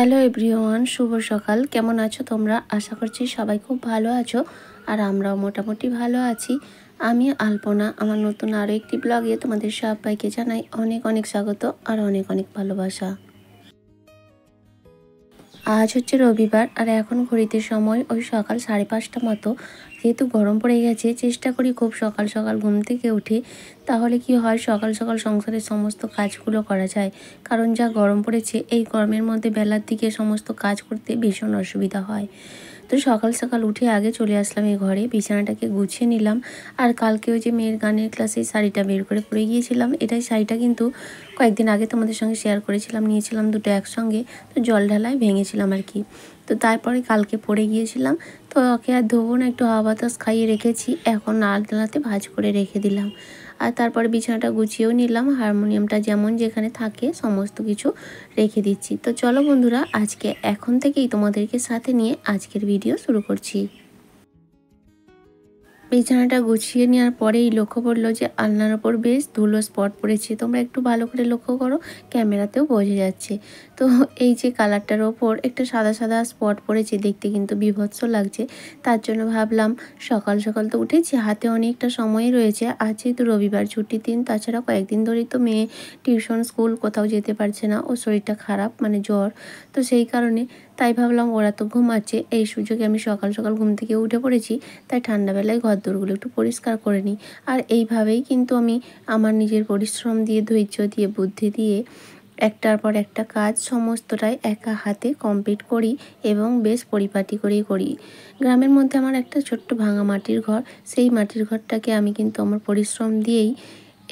Hello everyone, শুভ সকাল। কেমন আছো তোমরা? আশা করছি সবাই খুব ভালো আছো আর আমরাও মোটামুটি ভালো আছি। আমি আলপনা, আমার নতুন আরও একটি ব্লগে তোমাদের সবাইকে জানাই অনেক অনেক স্বাগত আর অনেক অনেক ভালোবাসা। আজ হচ্ছে রবিবার আর এখন ঘড়িতে সময় ওই সকাল 5:30 মতো। যেহেতু গরম পড়ে গেছে, চেষ্টা করি খুব সকাল সকাল ঘুম থেকে উঠে, তাহলে কি হয় সকাল সকাল সংসারের সমস্ত কাজগুলো করা যায়। কারণ যা গরম পড়েছে, এই গরমের মধ্যে বেলার দিকে সমস্ত কাজ করতে ভীষণ অসুবিধা হয়। তো সকাল সকাল উঠে আগে চলে আসলাম এই ঘরে, বিছানাটাকে গুছিয়ে নিলাম। আর কালকে ওই যে মেয়ের গানের ক্লাসে শাড়িটা বের করে পরে গিয়েছিলাম, এটাই শাড়িটা কিন্তু কয়েকদিন আগে তোমাদের সঙ্গে শেয়ার করেছিলাম, নিয়েছিলাম দুটো একসঙ্গে। তো জল ঢালায় ভেঙেছিলাম আর কি। তো তারপরে কালকে পরে গিয়েছিলাম, তো ওকে আর ধোবো না, একটু হাওয়া বাতাস খাইয়ে রেখেছি, এখন আলনাতে ভাঁজ করে রেখে দিলাম। আর তারপরে বিছানাটা গুছিয়েও নিলাম, হারমোনিয়ামটা যেমন যেখানে থাকে সমস্ত কিছু রেখে দিচ্ছি। তো চলো বন্ধুরা, আজকে এখন থেকেই তোমাদেরকে সাথে নিয়ে আজকের ভিডিও শুরু করছি। বিছানাটা গুছিয়ে নেওয়ার পরেই লক্ষ্য পড়লো যে আলনার ওপর বেশ ধুলো স্পট পড়েছে। তোমরা একটু ভালো করে লক্ষ্য করো, ক্যামেরাতেও বোঝা যাচ্ছে। তো এই যে কালারটার ওপর একটা সাদা সাদা স্পট পড়েছে, দেখতে কিন্তু বীভৎস লাগছে। তার জন্য ভাবলাম সকাল সকাল তো উঠেছি, হাতে অনেকটা সময় রয়েছে, আজ যেহেতু রবিবার ছুটির দিন, তাছাড়া কয়েকদিন ধরেই তো মেয়ে টিউশন স্কুল কোথাও যেতে পারছে না, ওর শরীরটা খারাপ মানে জ্বর। তো সেই কারণে তাই ভাবলাম ওরা তো ঘুমাচ্ছে, এই সুযোগে আমি সকাল সকাল ঘুম থেকে উঠে পড়েছি, তাই ঠান্ডাবেলায় ঘরদোরগুলো একটু পরিষ্কার করে নিই। আর এইভাবেই কিন্তু আমি আমার নিজের পরিশ্রম দিয়ে, ধৈর্য দিয়ে, বুদ্ধি দিয়ে একটার পর একটা কাজ সমস্তটাই একা হাতে কমপ্লিট করি এবং বেশ পরিপাটি করেই করি। গ্রামের মধ্যে আমার একটা ছোট্ট ভাঙা মাটির ঘর, সেই মাটির ঘরটাকে আমি কিন্তু আমার পরিশ্রম দিয়েই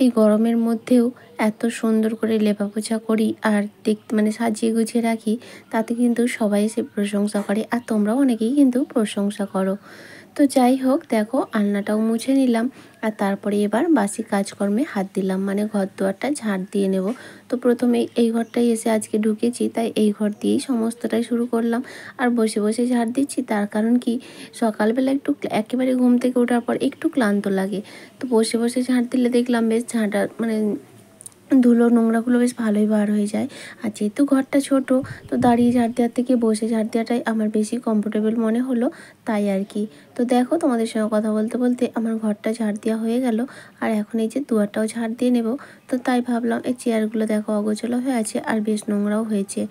এই গরমের মধ্যেও এত সুন্দর করে লেপাপোছা করি আর দেখতে মানে সাজিয়ে গুছিয়ে রাখি, তাতে কিন্তু সবাই এসে প্রশংসা করে আর তোমরাও অনেকেই কিন্তু প্রশংসা করো। তো যাই হোক, দেখো আলনাটাও মুছে নিলাম আর তারপরে এবার বাসি কাজকর্মে হাত দিলাম, মানে ঘর দুয়ারটা ঝাড় দিয়ে নেব। তো প্রথমে এই ঘরটাই এসে আজকে ঢুকেছি, তাই এই ঘর দিয়েই সমস্তটাই শুরু করলাম। আর বসে বসে ঝাড় দিচ্ছি, তার কারণ কি সকালবেলা একটু একেবারে ঘুম থেকে ওঠার পর একটু ক্লান্ত লাগে। তো বসে বসে ঝাড় দিলে দেখলাম বেশ ঝাঁটা মানে ধুলো নোংরাগুলো বেশ ভালোই বার হয়ে যায়। আর যেহেতু ঘরটা ছোট, তো দাঁড়িয়ে ঝাড় দেওয়ার থেকে বসে ঝাড় দেওয়াটাই আমার বেশি কমফোর্টেবল মনে হলো, তাই আর কি। তো দেখো তোমাদের সঙ্গে কথা বলতে বলতে আমার ঘরটা ঝাড় দেওয়া হয়ে গেল, আর এখন এই যে দুয়ারটাও ঝাড় দিয়ে নেব। তো তাই ভাবলাম এই চেয়ারগুলো দেখো অগোছালো হয়ে আছে আর বেশ নোংরাও হয়েছে।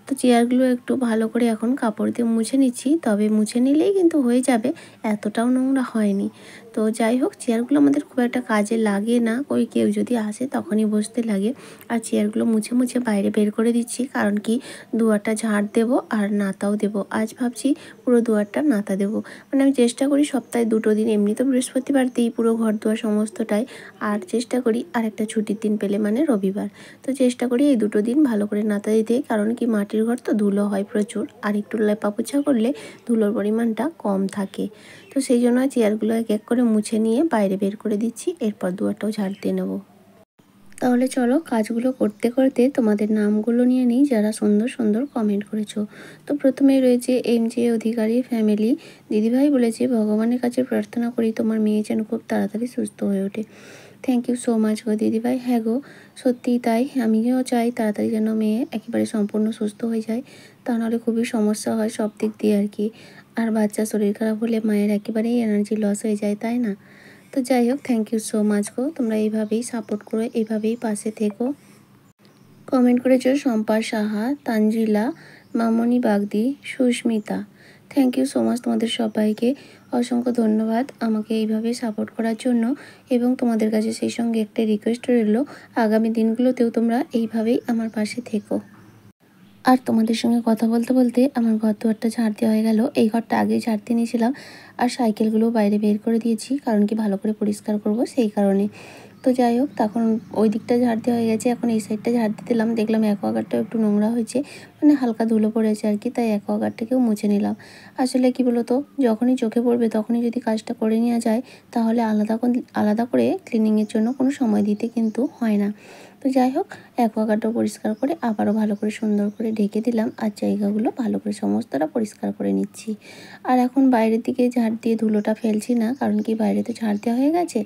তো চেয়ারগুলো একটু ভালো করে এখন কাপড় দিয়ে মুছে নিচ্ছি, তবে মুছে নিলেই কিন্তু হয়ে যাবে, এতটাও নোংরা হয়নি। তো যাই হোক, চেয়ারগুলো আমাদের খুব একটা কাজে লাগে না, ওই কেউ যদি আসে তখনই বসতে লাগে। আর চেয়ারগুলো মুছে মুছে বাইরে বের করে দিচ্ছি, কারণ কি দুয়ারটা ঝাড় দেবো আর নাতাও দেবো। আজ ভাবছি পুরো দুয়ারটা নাতা দেবো, মানে আমি চেষ্টা করি সপ্তাহে 2 দিন, এমনি তো বৃহস্পতিবার দিই পুরো ঘর দুয়ার সমস্তটাই, আর চেষ্টা করি আর একটা ছুটির দিন পেলে মানে রবিবার। তো চেষ্টা করি এই 2 দিন ভালো করে নাতা দিতে, কারণ কি মাটির ঘর তো ধুলো হয় প্রচুর, আর একটু লেপাপোছা করলে ধুলোর পরিমাণটা কম থাকে। তো সেই জন্য চেয়ারগুলো এক এক করে মুছে নিয়ে বাইরে বের করে দিচ্ছি, এরপর দুয়ারটাও ঝাড় দিয়ে নেবো। তাহলে চলো কাজগুলো করতে করতে তোমাদের নামগুলো নিয়ে নিই, যারা সুন্দর সুন্দর কমেন্ট করেছো। তো প্রথমেই রয়েছে MJ অধিকারী ফ্যামিলি। দিদিভাই বলেছে, ভগবানের কাছে প্রার্থনা করি তোমার মেয়ে যেন খুব তাড়াতাড়ি সুস্থ হয়ে ওঠে। থ্যাংক ইউ সো মাচ গো দিদিভাই। হ্যাঁ গো, সত্যিই তাই, আমিও চাই তাড়াতাড়ি যেন মেয়ে একেবারে সম্পূর্ণ সুস্থ হয়ে যায়, তা নাহলে খুবই সমস্যা হয় সব দিক দিয়ে আর কি। আর বাচ্চা শরীর খারাপ হলে মায়ের একেবারেই এনার্জি লস হয়ে যায়, তাই না? তো যাই হোক, থ্যাংক ইউ সো মাচ গো, তোমরা এইভাবেই সাপোর্ট করো, এইভাবেই পাশে থেকো। কমেন্ট করেছো Shampa Saha, Tanzila, Mamoni Bagdi, Susmita. Thank you so much তোমাদের সবাইকে, অসংখ্য ধন্যবাদ আমাকে এইভাবে সাপোর্ট করার জন্য। এবং তোমাদের কাছে সেই সঙ্গে একটা রিকোয়েস্ট রইল, আগামী দিনগুলোতেও তোমরা এইভাবেই আমার পাশে থেকো। আর তোমাদের সঙ্গে কথা বলতে বলতে আমার ঘর দুয়ারটা ঝাড় দেওয়া হয়ে গেল। এই ঘরটা আগেই ঝাড় দিয়ে নিয়েছিলাম, আর সাইকেলগুলো বাইরে বের করে দিয়েছি, কারণ কি ভালো করে পরিষ্কার করব সেই কারণে। তো যাই হোক, তখন ওই দিকটা ঝাড় দেওয়া হয়ে গেছে, এখন এই সাইডটা ঝাড় দিয়ে দিলাম। দেখলাম অ্যাকোয়াগার্ডটাও একটু নোংরা হয়েছে, মানে হালকা ধুলো পড়েছে আর কি, তাই অ্যাকোয়াগার্ডটাকেও মুছে নিলাম। আসলে কি বলতো, যখনই চোখে পড়বে তখনই যদি কাজটা করে নেওয়া যায়, তাহলে আলাদা করে ক্লিনিংয়ের জন্য কোনো সময় দিতে কিন্তু হয় না। তো যাই হোক অ্যাকোয়াগার্ডটাও পরিষ্কার করে আবারও ভালো করে সুন্দর করে ঢেকে দিলাম, আর জায়গাগুলো ভালো করে সমস্তটা পরিষ্কার করে নিচ্ছি। আর এখন বাইরের দিকে ঝাড় দিয়ে ধুলোটা ফেলছি না, কারণ কি বাইরে তো ঝাড় দেওয়া হয়ে গেছে।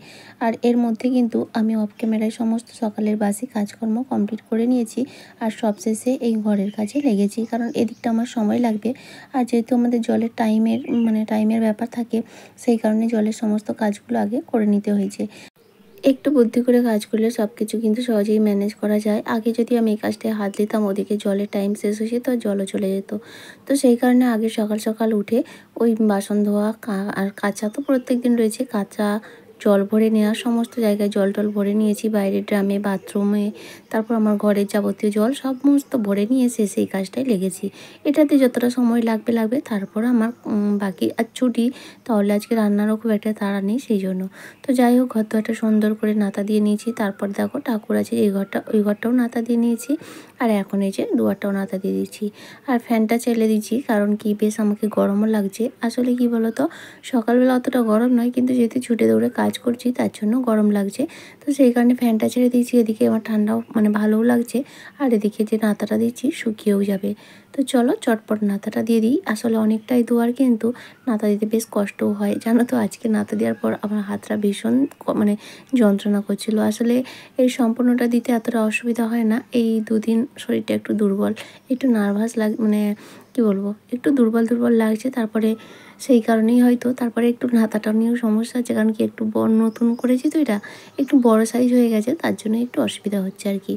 আর এর মধ্যে কিন্তু আমি অফ ক্যামেরায় সমস্ত সকালের বাসি কাজকর্ম কমপ্লিট করে নিয়েছি, আর সবশেষে এই ঘরের কাজে লেগেছি, কারণ এদিকটা আমার সময় লাগবে। আর যেহেতু আমাদের জলের টাইমের ব্যাপার থাকে, সেই কারণে জলের সমস্ত কাজগুলো আগে করে নিতে হয়েছে। একটু বুদ্ধি করে কাজ করলে সব কিছু কিন্তু সহজেই ম্যানেজ করা যায়। আগে যদি আমি এই কাজটায় হাত দিতাম, ওদিকে জলের টাইম শেষ হয়ে যেত আর জলও চলে যেত। তো সেই কারণে আগে সকাল সকাল উঠে ওই বাসন ধোয়া আর কাচা তো প্রত্যেকদিন রয়েছে, কাচা, জল ভরে নেওয়া, সমস্ত জায়গায় জল টল ভরে নিয়েছি, বাইরের ড্রামে, বাথরুমে, তারপর আমার ঘরের যাবতীয় জল সমস্ত ভরে নিয়ে শেষে এই কাজটায় লেগেছি। এটাতে যতটা সময় লাগবে, তারপর আমার বাকি আর ছুটি, তাহলে আজকে রান্নারও খুব একটা তাড়া নেই সেই জন্য। তো যাই হোক, ঘর দোরটা সুন্দর করে নাতা দিয়ে নিয়েছি। তারপর দেখো ঠাকুর আছে এই ঘরটা, ওই ঘরটাও নাতা দিয়ে নিয়েছি। আর এখন এই যে দুয়ারটাও নাতা দিয়ে দিচ্ছি। আর ফ্যানটা চেলে দিচ্ছি, কারণ কি বেশ আমাকে গরমও লাগছে। আসলে কি বলো তো, সকালবেলা অতটা গরম নয়, কিন্তু যেহেতু ছুটে দৌড়ে কাজ করছি তার জন্য গরম লাগছে। তো সেই কারণে ফ্যানটা ছেড়ে দিয়েছি। এদিকে আমার ঠান্ডাও ভালোও লাগছে, আর এদিকে যে নাতাটা দিচ্ছি শুকিয়েও যাবে। তো চলো চটপট নাতাটা দিয়ে দিই। আসলে অনেকটাই দুয়ার, কিন্তু নাতা দিতে বেশ কষ্টও হয় জানো তো। আজকে নাতা দেওয়ার পর আমার হাতটা ভীষণ যন্ত্রণা করছিল। আসলে এই সম্পূর্ণটা দিতে এতটা অসুবিধা হয় না, এই দুদিন শরীরটা একটু দুর্বল, একটু নার্ভাস কি বলবো, একটু দুর্বল লাগছে। তারপরে সেই কারণেই হয়তো তারপরে একটু নাতাটা নিয়েও সমস্যা আছে, কারণ কি একটু নতুন করেছি তো, এটা একটু বড় সাইজ হয়ে গেছে, তার জন্য একটু অসুবিধা হচ্ছে আর কি।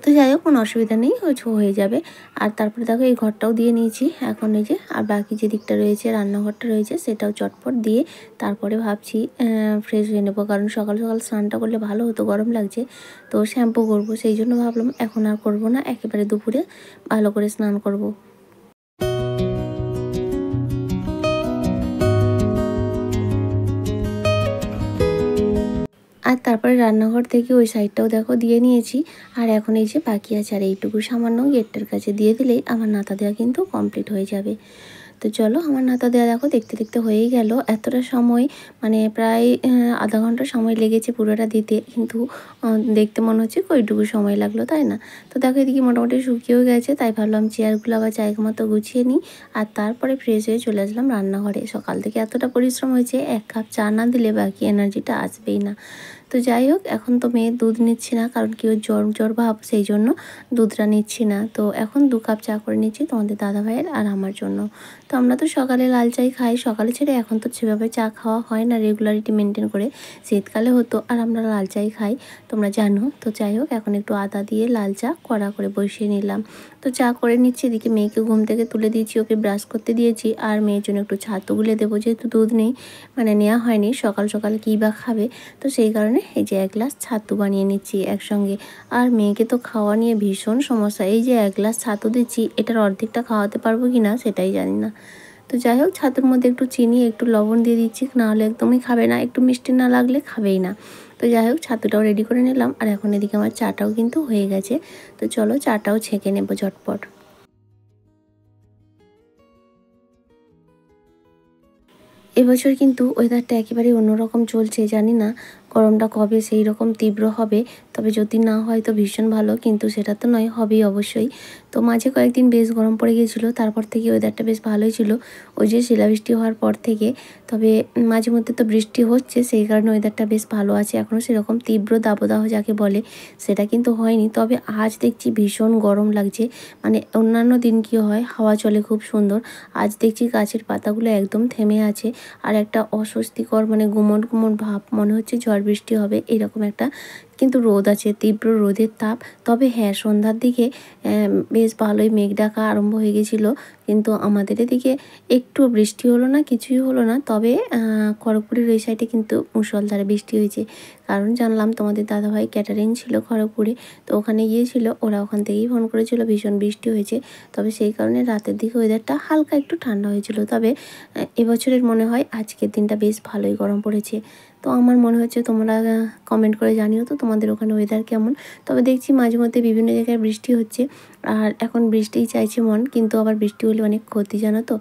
তো যাই হোক, কোনো অসুবিধা নেই, হয়ে যাবে। আর তারপরে দেখো এই ঘরটাও দিয়ে নিয়েছি। এখন এই যে আর বাকি যে দিকটা রয়েছে, রান্নাঘরটা রয়েছে, সেটাও চটপট দিয়ে তারপরে ভাবছি ফ্রেশ হয়ে নেবো, কারণ সকাল সকাল স্নানটা করলে ভালো হতো, গরম লাগছে তো শ্যাম্পু করবো, সেই জন্য ভাবলাম এখন আর করবো না, একেবারে দুপুরে ভালো করে স্নান করব। আর তারপরে রান্নাঘর থেকে ওই সাইডটাও দেখো দিয়ে নিয়েছি। আর এখন এই যে বাকি আছে, আর এইটুকু সামান্য গেটটার কাছে দিয়ে দিলেই আমার নাতা দেওয়া কিন্তু কমপ্লিট হয়ে যাবে। তো চলো, আমার নাতা দেওয়া দেখো দেখতে দেখতে হয়েই গেল। এতটা সময় প্রায় আধা ঘন্টা সময় লেগেছে পুরোটা দিতে, কিন্তু দেখতে মনে হচ্ছে কইটুকু সময় লাগলো, তাই না? তো দেখো এদিকে মোটামুটি শুকিয়েও গেছে, তাই ভাবলাম চেয়ারগুলো আবার জায়গা মতো গুছিয়ে নিই। আর তারপরে ফ্রেশ হয়ে চলে আসলাম রান্নাঘরে। সকাল থেকে এতটা পরিশ্রম হয়েছে, এক কাপ চা না দিলে বাকি এনার্জিটা আসবেই না। তো যাই হোক, এখন তো মেয়ের দুধ নিচ্ছি না, কারণ কি ওর জ্বর ভাব, সেই জন্য দুধটা নিচ্ছি না। তো এখন 2 কাপ চা করে নিচ্ছি তোমাদের দাদাভাইয়ের আর আমার জন্য। তো আমরা তো সকালে লাল চাই খাই, সকালে ছেড়ে এখন তো সেভাবে চা খাওয়া হয় না রেগুলারিটি মেনটেন করে। শীতকালে হতো, আর আমরা লাল চাই খাই, তোমরা জানো। তো যাই হোক, এখন একটু আদা দিয়ে লাল চা কড়া করে বসিয়ে নিলাম। তো চা করে নিচ্ছি, এদিকে মেয়েকে ঘুম থেকে তুলে দিয়েছি, ওকে ব্রাশ করতে দিয়েছি। আর মেয়ের জন্য একটু ছাতু গুলে দেবো, যেহেতু দুধ নেই, নেওয়া হয়নি, সকাল সকাল কী বা খাবে। তো সেই কারণে এই যে 1 গ্লাস ছাতু বানিয়ে নিচ্ছি একসঙ্গে। আর মেয়েকে তো খাওয়া নিয়ে ভীষণ সমস্যা, এই যে 1 গ্লাস ছাতু দিচ্ছি, এটার অর্ধেকটা খাওয়াতে পারবো কি না সেটাই জানি না। তো যাই হোক, ছাতুর মধ্যে একটু চিনি, একটু লবণ দিয়ে দিচ্ছি, নাহলে একদমই খাবে না, একটু মিষ্টি না লাগলে খাবেই না। তো যাই হোক, ছাতুটাও রেডি করে নিলাম। আর এখন এদিকে আমার চাটাও কিন্তু হয়ে গেছে। তো চলো চাটাও ছেঁকে নেবো ঝটপট। এবছর কিন্তু ওয়েদারটা একেবারে অন্যরকম চলছে, জানি না গরমটা কবে সেই রকম তীব্র হবে। তবে যদি না হয় তো ভীষণ ভালো, কিন্তু সেটা তো নয়, হবেই অবশ্যই। তো মাঝে কয়েকদিন বেশ গরম পড়ে গিয়েছিলো, তারপর থেকে ওয়েদারটা বেশ ভালোই ছিল, ওই যে শিলাবৃষ্টি হওয়ার পর থেকে। তবে মাঝে মধ্যে তো বৃষ্টি হচ্ছে, সেই কারণে ওয়েদারটা বেশ ভালো আছে। এখনও সেরকম তীব্র দাবদাহ যাকে বলে সেটা কিন্তু হয়নি। তবে আজ দেখছি ভীষণ গরম লাগছে। অন্যান্য দিন কি হয়, হাওয়া চলে খুব সুন্দর, আজ দেখছি গাছের পাতাগুলো একদম থেমে আছে। আর একটা অস্বস্তিকর গুমট গুমট ভাব, মনে হচ্ছে ঝড় বৃষ্টি হবে, এরকম একটা কিন্তু রোদ আছে, তীব্র রোদের তাপ। তবে হ্যাঁ, সন্ধ্যার দিকে বেশ ভালোই মেঘ ডাকা আরম্ভ হয়ে গেছিলো, কিন্তু আমাদের এদিকে একটু বৃষ্টি হলো না, কিছুই হলো না। তবে খড়গপুরের ওই সাইডে কিন্তু মুষলধারে বৃষ্টি হয়েছে, কারণ জানলাম তোমাদের দাদাভাই ক্যাটারিং ছিল খড়গপুরে, তো ওখানে গিয়েছিল, ওরা ওখান থেকেই ফোন করেছিল ভীষণ বৃষ্টি হয়েছে। তবে সেই কারণে রাতের দিকে ওয়েদারটা হালকা একটু ঠান্ডা হয়েছিল। তবে এবছরের মনে হয় আজকের দিনটা বেশ ভালোই গরম পড়েছে। তো আমার মনে হচ্ছে তোমরা কমেন্ট করে জানিও তো তোমাদের ওখানে ওয়েদার কেমন। তবে দেখছি মাঝে মধ্যে বিভিন্ন জায়গায় বৃষ্টি হচ্ছে, আর এখন বৃষ্টিই চাইছে মন, কিন্তু আবার বৃষ্টি হলে অনেক ক্ষতি জানো তো,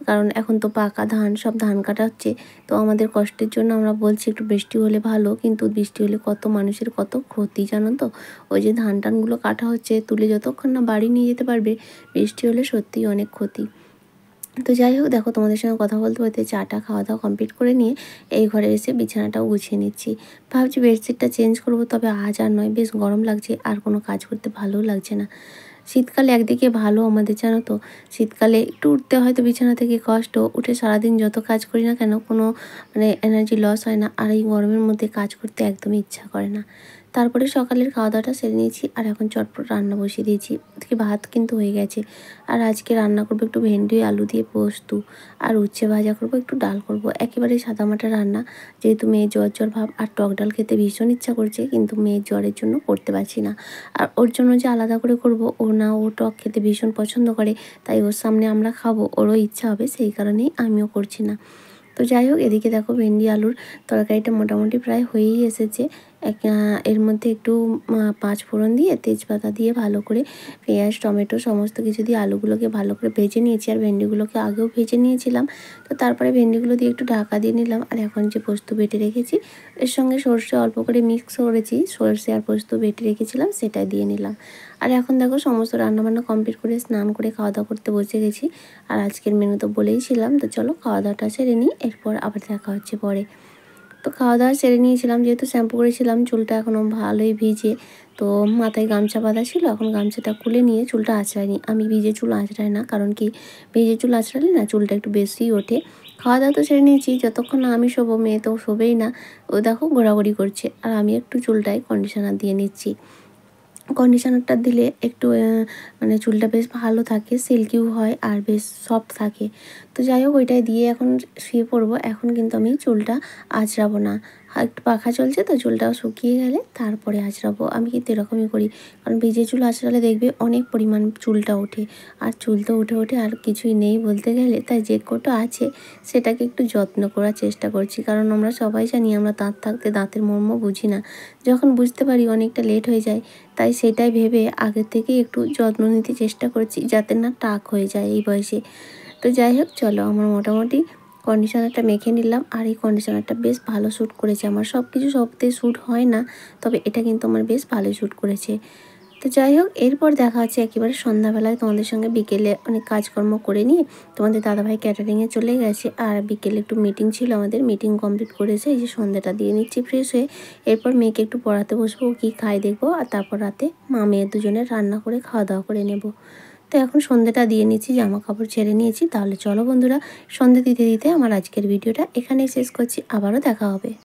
কারণ এখন তো পাকা ধান, সব ধান কাটা হচ্ছে। তো আমাদের কষ্টের জন্য আমরা বলছি একটু বৃষ্টি হলে ভালো, কিন্তু বৃষ্টি হলে কত মানুষের কত ক্ষতি জানো তো। ওই যে ধান টানগুলো কাটা হচ্ছে, তুলে যতক্ষণ না বাড়ি নিয়ে যেতে পারবে, বৃষ্টি হলে সত্যিই অনেক ক্ষতি। তো যাই হোক, দেখো তোমাদের সঙ্গে কথা বলতে বলতে চাটা খাওয়া দাওয়া কমপ্লিট করে নিয়ে এই ঘরে এসে বিছানাটাও গুছিয়ে নিচ্ছি। ভাবছি বেডশিটটা চেঞ্জ করবো, তবে আজ আর নয়, বেশ গরম লাগছে আর কোনো কাজ করতে ভালোও লাগছে না। শীতকালে একদিকে ভালো আমাদের জানো তো, শীতকালে একটু উঠতে হয়তো বিছানা থেকে কষ্ট, উঠে সারাদিন যত কাজ করি না কেন কোনো এনার্জি লস হয় না। আর এই গরমের মধ্যে কাজ করতে একদমই ইচ্ছা করে না। তারপরে সকালের খাওয়া দাওয়াটা সেরে নিয়েছি আর এখন চটপট রান্না বসিয়ে দিয়েছি। ওদিকে ভাত কিন্তু হয়ে গেছে। আর আজকে রান্না করবো একটু ভেন্ডি আলু দিয়ে পোস্ত, আর উচ্ছে ভাজা করবো, একটু ডাল করবো, একেবারে সাদামাটা রান্না। যেহেতু মেয়ের জ্বর জ্বর ভাব, আর টক ডাল খেতে ভীষণ ইচ্ছা করছে, কিন্তু মেয়ের জ্বরের জন্য করতে পারছি না। আর ওর জন্য যে আলাদা করে করব, ও টক খেতে ভীষণ পছন্দ করে, তাই ওর সামনে আমরা খাবো, ওরও ইচ্ছা হবে, সেই কারণেই আমিও করছি না। তো যাই হোক, এদিকে দেখো ভেন্ডি আলুর তরকারিটা মোটামুটি প্রায় হয়েই এসেছে। এর মধ্যে একটু 5 ফোড়ন দিয়ে, তেজপাতা দিয়ে, ভালো করে পেঁয়াজ টমেটো সমস্ত কিছু দিয়ে আলুগুলোকে ভালো করে ভেজে নিয়েছি। আর ভেন্ডিগুলোকে আগেও ভেজে নিয়েছিলাম। তো তারপরে ভেন্ডিগুলো দিয়ে একটু ঢাকা দিয়ে নিলাম। আর এখন যে পোস্ত বেটে রেখেছি, এর সঙ্গে সর্ষে অল্প করে মিক্স করেছি, সর্ষে আর পোস্ত বেটে রেখেছিলাম, সেটাই দিয়ে নিলাম। আর এখন দেখো সমস্ত রান্নাবান্না কমপ্লিট করে স্নান করে খাওয়া দাওয়া করতে বসে গেছি। আর আজকের মেনু তো বলেইছিলাম, তো চলো খাওয়া দাওয়াটা সেরে নিই, এরপর আবার দেখা হচ্ছে পরে। তো খাওয়া দাওয়া সেরে নিয়েছিলাম, যেহেতু শ্যাম্পু করেছিলাম, চুলটা এখনও ভালোই ভিজে। তো মাথায় গামছা বাঁধা ছিল, এখন গামছাটা খুলে নিয়ে চুলটা আঁচড়াইনি। আমি ভিজে চুল আঁচড়াই না, কারণ কি ভিজে চুল আঁচড়ালে না চুলটা একটু বেশিই ওঠে। খাওয়া দাওয়া তো সেরে নিয়েছি, যতক্ষণ না আমি শোবো, মেয়ে তো শোবেই না, ও দেখো ঘোরাঘুরি করছে। আর আমি একটু চুলটায় কন্ডিশনার দিয়ে নিচ্ছি। কন্ডিশনারটা দিলে একটু মানে চুলটা বেশ ভালো থাকে, সিল্কিও হয় আর বেশ সফট থাকে। তো যাই হোক, ওইটাই দিয়ে এখন শুয়ে পড়বো। এখন কিন্তু আমি চুলটা আঁচড়াবো না, একটু পাখা চলছে তো, চুলটাও শুকিয়ে গেলে তারপরে আঁচড়াবো। আমি কিন্তু এরকমই করি, কারণ ভিজে চুল আঁচড়ালে দেখবে অনেক পরিমাণ চুলটা ওঠে। আর চুল তো উঠে ওঠে আর কিছুই নেই বলতে গেলে, তাই যে কটা আছে সেটাকে একটু যত্ন করার চেষ্টা করছি। কারণ আমরা সবাই জানি, আমরা দাঁত থাকতে দাঁতের মর্ম বুঝি না, যখন বুঝতে পারি অনেকটা লেট হয়ে যায়। তাই সেটাই ভেবে আগের থেকেই একটু যত্ন নিতে চেষ্টা করছি, যাতে না টাক হয়ে যায় এই বয়সে। তো যাই হোক, চলো আমার মোটামুটি কন্ডিশনারটা মেখে নিলাম। আর এই কন্ডিশনারটা বেশ ভালো শ্যুট করেছে আমার। সব কিছু সবতে শ্যুট হয় না, তবে এটা কিন্তু আমার বেশ ভালোই শ্যুট করেছে। তো যাই হোক, এরপর দেখা হচ্ছে একেবারে সন্ধ্যাবেলায় তোমাদের সঙ্গে। বিকেলে অনেক কাজকর্ম করে নিয়ে তোমাদের দাদাভাই ক্যাটারিংয়ে চলে গেছে, আর বিকেলে একটু মিটিং ছিল আমাদের, মিটিং কমপ্লিট করেছে। এই যে সন্ধ্যাটা দিয়ে নিচ্ছি ফ্রেশ হয়ে। এরপর মেয়েকে একটু পড়াতে বসবো, ও কী খায় দেখবো, আর তারপর রাতে মা মেয়ে দুজনে রান্না করে খাওয়া দাওয়া করে নেব। তো এখন সন্ধ্যাটা দিয়ে নিচ্ছি, জামা কাপড় ছেড়ে নিয়েছি। তাহলে চলো বন্ধুরা, সন্ধ্যা দিতে দিতে আমার আজকের ভিডিওটা এখানেই শেষ করছি। আবারও দেখা হবে।